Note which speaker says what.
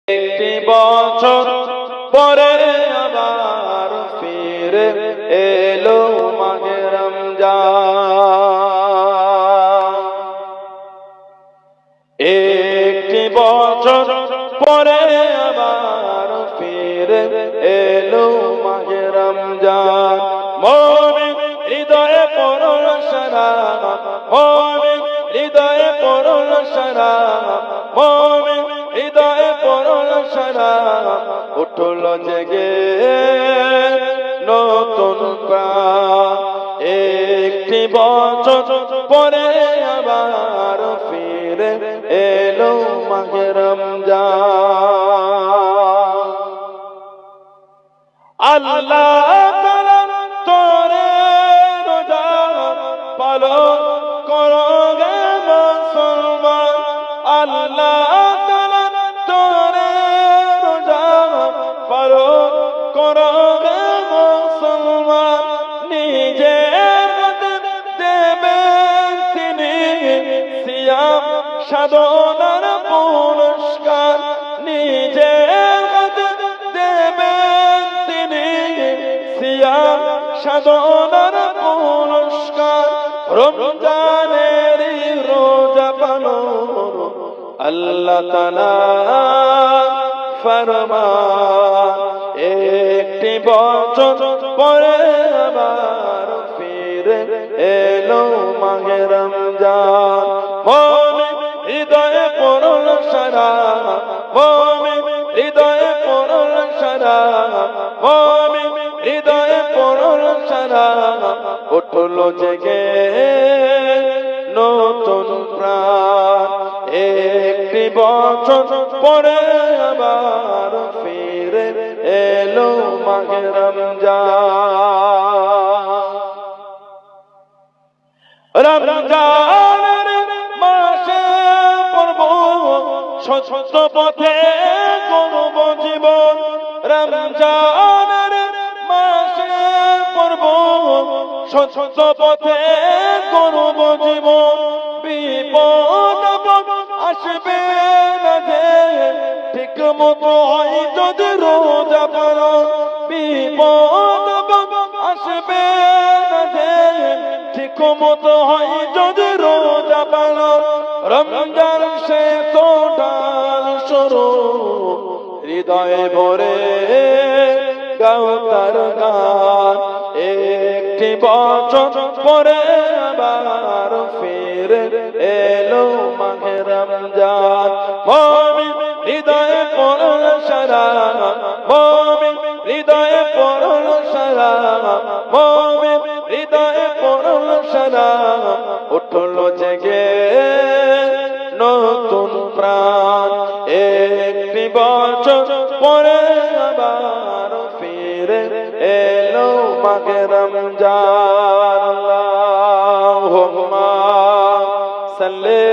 Speaker 1: একটি বছর পরে আবার ফিরে এলো মাহে রমজান। একটি বছর পরে আবার ফিরে এলো মাহে রমজান। মুমিন হৃদয়ে পড়ল সারা, মুমিন হৃদয়ে পড়ল সারা, মুমিন হৃদয়ে পড়ল সারা, উঠল জেগে নতুন প্রাণ। একটি বছর পরে আবার ফিরে এলো মাহে রমজান। আল্লাহ তাআলা তোরে রোজা পালন করো গে মুসলমান। আল্লাহ তাআলা তোরে রোজা পালন করো গে মুসলমান। নিজের দেবেন তিনি সিয়াম সাধনার পুরস্কার। নিজের দেবেন তিনি সিয়াম সাধনার পুরস্কার। রমজানের রোজা পালন আল্লাহ তাআলা ফরমান। একটি বছর পরে আবার ফিরে এলো মাহে রমজান। মুমিন হৃদয়ে পড়ল সারা, মুমিন হৃদয়ে পড়ল সারা, মুমিন হৃদয়ে পড়ল সারা, উঠল জেগে নতুন প্রাণ। একটি বছর পরে আবার ফিরে এলো মাহে রমজান। রমজানের মাসে পড়ব সত্য পথে গড়ব জীবন। রমজানের মাসে পড়ব সত্য পথে গড়ব জীবন। বিপদ আসবে না যে ঠিক মতো হয় যদি রোজা পালন। বিপদ আসবে না যে ঠিক মতো হয় যদি রোজা পালন। রমজান সে তো ডাল শুরু, হৃদয়ে ভরে গাও তার গান। একটি বছর পরে আবার ফিরে এলো মাহে রমজান। মুমিন হৃদয়ে পড়ল সারা, মুমিন হৃদয়ে পড়ল সারা, মুমিন হৃদয়ে পড়ল সারা, উঠল জেগে নতুন প্রাণ। একটি বছর পরে আবার ফিরে এলো মাহে রমজান। আল্লাহুম্মা সাল্লি